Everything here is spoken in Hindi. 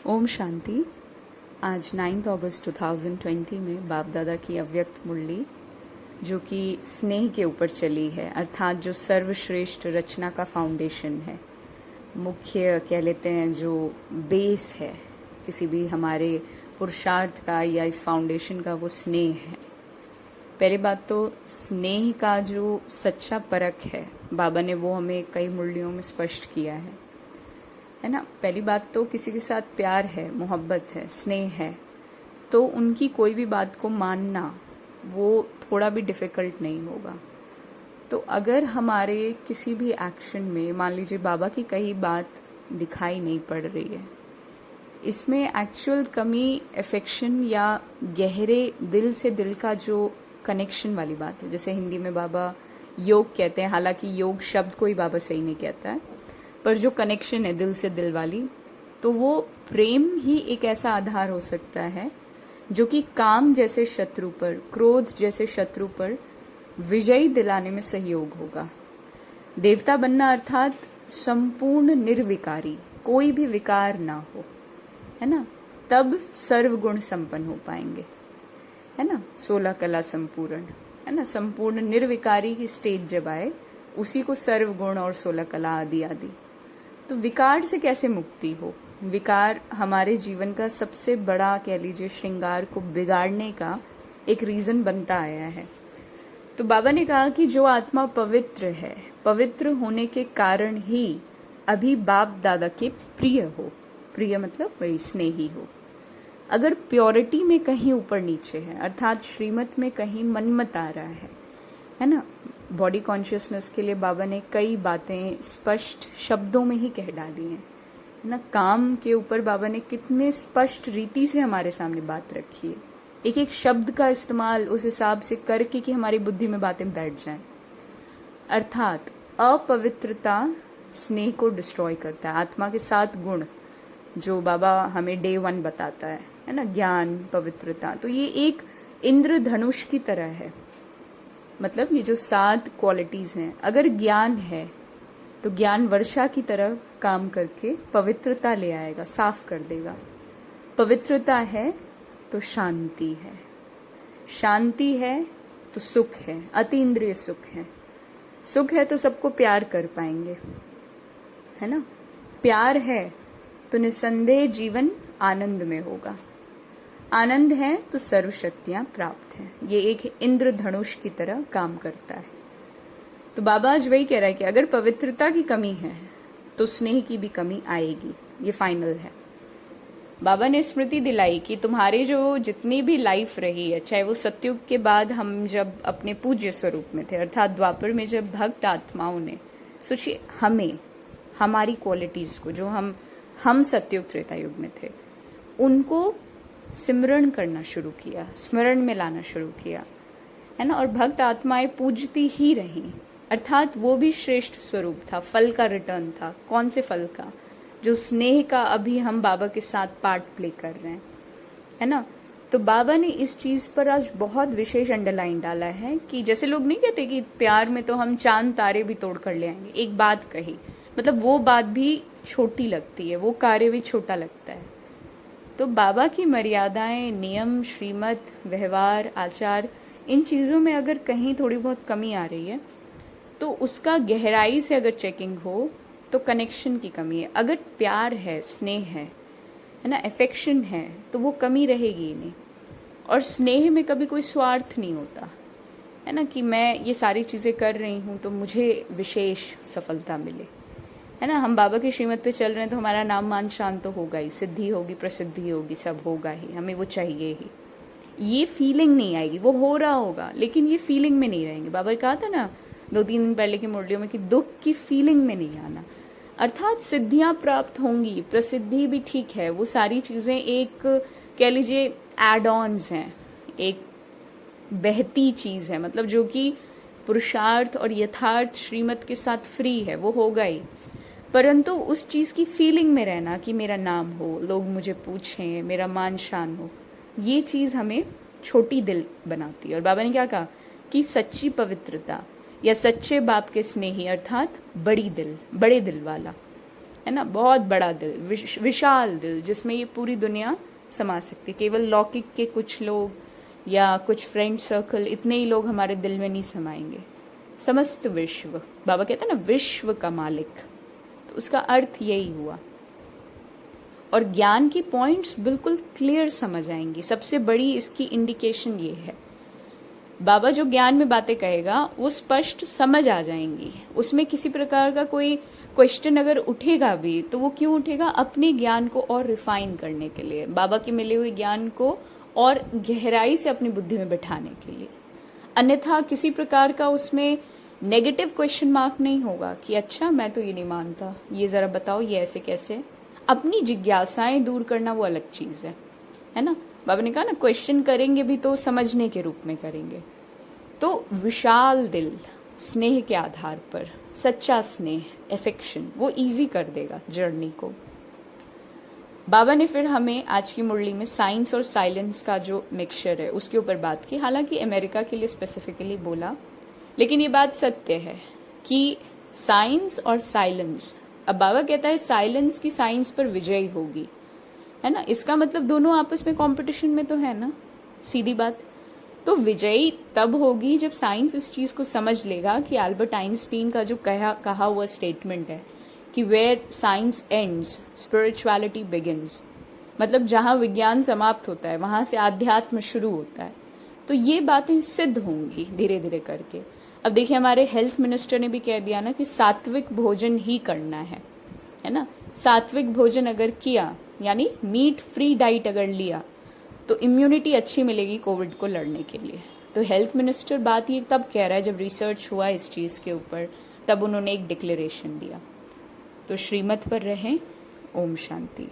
ओम शांति। आज 9 अगस्त 2020 में बाप दादा की अव्यक्त मुरली जो कि स्नेह के ऊपर चली है, अर्थात जो सर्वश्रेष्ठ रचना का फाउंडेशन है, मुख्य कह लेते हैं जो बेस है किसी भी हमारे पुरुषार्थ का या इस फाउंडेशन का, वो स्नेह है। पहली बात तो स्नेह का जो सच्चा परख है, बाबा ने वो हमें कई मुरलियों में स्पष्ट किया है ना। पहली बात तो किसी के साथ प्यार है, मोहब्बत है, स्नेह है, तो उनकी कोई भी बात को मानना वो थोड़ा भी डिफ़िकल्ट नहीं होगा। तो अगर हमारे किसी भी एक्शन में मान लीजिए बाबा की कहीं बात दिखाई नहीं पड़ रही है, इसमें एक्चुअल कमी अफेक्शन या गहरे दिल से दिल का जो कनेक्शन वाली बात है। जैसे हिंदी में बाबा योग कहते हैं, हालांकि योग शब्द को ही बाबा सही नहीं कहता है, पर जो कनेक्शन है दिल से दिल वाली, तो वो प्रेम ही एक ऐसा आधार हो सकता है जो कि काम जैसे शत्रु पर, क्रोध जैसे शत्रु पर विजयी दिलाने में सहयोग होगा। देवता बनना अर्थात संपूर्ण निर्विकारी, कोई भी विकार ना हो, है ना, तब सर्वगुण संपन्न हो पाएंगे, है ना। 16 कला संपूर्ण, है ना, संपूर्ण निर्विकारी की स्टेज जब आए, उसी को सर्वगुण और 16 कला आदि आदि। तो विकार से कैसे मुक्ति हो? विकार हमारे जीवन का सबसे बड़ा कह लीजिए श्रृंगार को बिगाड़ने का एक रीजन बनता आया है। तो बाबा ने कहा कि जो आत्मा पवित्र है, पवित्र होने के कारण ही अभी बाप दादा के प्रिय हो। प्रिय मतलब वही स्नेही हो। अगर प्योरिटी में कहीं ऊपर नीचे है, अर्थात श्रीमत में कहीं मनमत आ रहा है ना। बॉडी कॉन्शियसनेस के लिए बाबा ने कई बातें स्पष्ट शब्दों में ही कह डाली हैं, है ना। काम के ऊपर बाबा ने कितने स्पष्ट रीति से हमारे सामने बात रखी है, एक एक शब्द का इस्तेमाल उस हिसाब से करके कि हमारी बुद्धि में बातें बैठ जाएं। अर्थात अपवित्रता स्नेह को डिस्ट्रॉय करता है। आत्मा के 7 गुण जो बाबा हमें डे 1 बताता है ना, ज्ञान, पवित्रता, तो ये एक इंद्रधनुष की तरह है। मतलब ये जो 7 क्वालिटीज हैं, अगर ज्ञान है तो ज्ञान वर्षा की तरह काम करके पवित्रता ले आएगा, साफ कर देगा। पवित्रता है तो शांति है, शांति है तो सुख है, अतीन्द्रिय सुख है। सुख है तो सबको प्यार कर पाएंगे, है ना। प्यार है तो निसंदेह जीवन आनंद में होगा। आनंद है तो सर्व शक्तियां प्राप्त हैं। ये एक इंद्रधनुष की तरह काम करता है। तो बाबा आज वही कह रहा है कि अगर पवित्रता की कमी है तो स्नेह की भी कमी आएगी, ये फाइनल है। बाबा ने स्मृति दिलाई कि तुम्हारे जो जितनी भी लाइफ रही है, चाहे वो सतयुग के बाद हम जब अपने पूज्य स्वरूप में थे, अर्थात द्वापर में जब भक्त आत्माओं ने, सोचिए हमें, हमारी क्वालिटीज को, जो हम सतयुग त्रेता युग में थे, उनको सिमरण करना शुरू किया, स्मरण में लाना शुरू किया, है ना। और भक्त आत्माएं पूजती ही रही, अर्थात वो भी श्रेष्ठ स्वरूप था, फल का रिटर्न था। कौन से फल का? जो स्नेह का अभी हम बाबा के साथ पार्ट प्ले कर रहे हैं, है ना। तो बाबा ने इस चीज पर आज बहुत विशेष अंडरलाइन डाला है कि जैसे लोग नहीं कहते कि प्यार में तो हम चांद तारे भी तोड़ कर ले आएंगे, एक बात कही, मतलब वो बात भी छोटी लगती है, वो कार्य भी छोटा लगता है। तो बाबा की मर्यादाएं, नियम, श्रीमत, व्यवहार, आचार, इन चीजों में अगर कहीं थोड़ी बहुत कमी आ रही है तो उसका गहराई से अगर चेकिंग हो तो कनेक्शन की कमी है। अगर प्यार है, स्नेह है ना, अफेक्शन है, तो वो कमी रहेगी ही नहीं। और स्नेह में कभी कोई स्वार्थ नहीं होता, है ना, कि मैं ये सारी चीजें कर रही हूं तो मुझे विशेष सफलता मिले, है ना। हम बाबा की श्रीमत पे चल रहे हैं तो हमारा नाम मान शान तो होगा ही, सिद्धि होगी, प्रसिद्धि होगी, सब होगा ही, हमें वो चाहिए ही। ये फीलिंग नहीं आएगी, वो हो रहा होगा लेकिन ये फीलिंग में नहीं रहेंगे। बाबा ने कहा था ना 2-3 दिन पहले की मुरलियों में कि दुख की फीलिंग में नहीं आना। अर्थात सिद्धियां प्राप्त होंगी, प्रसिद्धि भी ठीक है, वो सारी चीजें एक कह लीजिए एड ऑन्स हैं, एक बहती चीज है, मतलब जो कि पुरुषार्थ और यथार्थ श्रीमत के साथ फ्री है, वो होगा ही। परंतु उस चीज की फीलिंग में रहना कि मेरा नाम हो, लोग मुझे पूछें, मेरा मान शान हो, ये चीज हमें छोटी दिल बनाती है। और बाबा ने क्या कहा कि सच्ची पवित्रता या सच्चे बाप के स्नेही अर्थात बड़ी दिल, बड़े दिल वाला, है ना, बहुत बड़ा दिल, विशाल दिल, जिसमें ये पूरी दुनिया समा सकती। केवल लौकिक के कुछ लोग या कुछ फ्रेंड सर्कल, इतने ही लोग हमारे दिल में नहीं समाएंगे, समस्त विश्व। बाबा कहते हैं ना, विश्व का मालिक, तो उसका अर्थ यही हुआ। और ज्ञान की पॉइंट्स बिल्कुल क्लियर समझ आएंगी। सबसे बड़ी इसकी इंडिकेशन ये है, बाबा जो ज्ञान में बातें कहेगा वो स्पष्ट समझ आ जाएंगी। उसमें किसी प्रकार का कोई क्वेश्चन अगर उठेगा भी तो वो क्यों उठेगा, अपने ज्ञान को और रिफाइन करने के लिए, बाबा के मिले हुए ज्ञान को और गहराई से अपनी बुद्धि में बिठाने के लिए। अन्यथा किसी प्रकार का उसमें नेगेटिव क्वेश्चन मार्क नहीं होगा कि अच्छा मैं तो ये नहीं मानता, ये जरा बताओ ये ऐसे कैसे। अपनी जिज्ञासाएं दूर करना वो अलग चीज है ना। बाबा ने कहा ना, क्वेश्चन करेंगे भी तो समझने के रूप में करेंगे। तो विशाल दिल, स्नेह के आधार पर, सच्चा स्नेह, एफेक्शन, वो इजी कर देगा जर्नी को। बाबा ने फिर हमें आज की मुरली में साइंस और साइलेंस का जो मिक्सचर है उसके ऊपर बात की। हालांकि अमेरिका के लिए स्पेसिफिकली बोला, लेकिन ये बात सत्य है कि साइंस और साइलेंस, अब बाबा कहता है साइलेंस की साइंस पर विजयी होगी, है ना। इसका मतलब दोनों आपस में कंपटीशन में तो है ना, सीधी बात। तो विजयी तब होगी जब साइंस इस चीज को समझ लेगा कि अल्बर्ट आइंस्टीन का जो कहा हुआ स्टेटमेंट है कि where science ends spirituality begins, मतलब जहां विज्ञान समाप्त होता है वहां से आध्यात्म शुरू होता है। तो ये बातें सिद्ध होंगी धीरे धीरे करके। अब देखिए, हमारे हेल्थ मिनिस्टर ने भी कह दिया ना कि सात्विक भोजन ही करना है ना। सात्विक भोजन अगर किया, यानी मीट फ्री डाइट अगर लिया, तो इम्यूनिटी अच्छी मिलेगी कोविड को लड़ने के लिए। तो हेल्थ मिनिस्टर बात ये तब कह रहा है जब रिसर्च हुआ इस चीज के ऊपर, तब उन्होंने एक डिक्लेरेशन दिया। तो श्रीमत पर रहें। ओम शांति।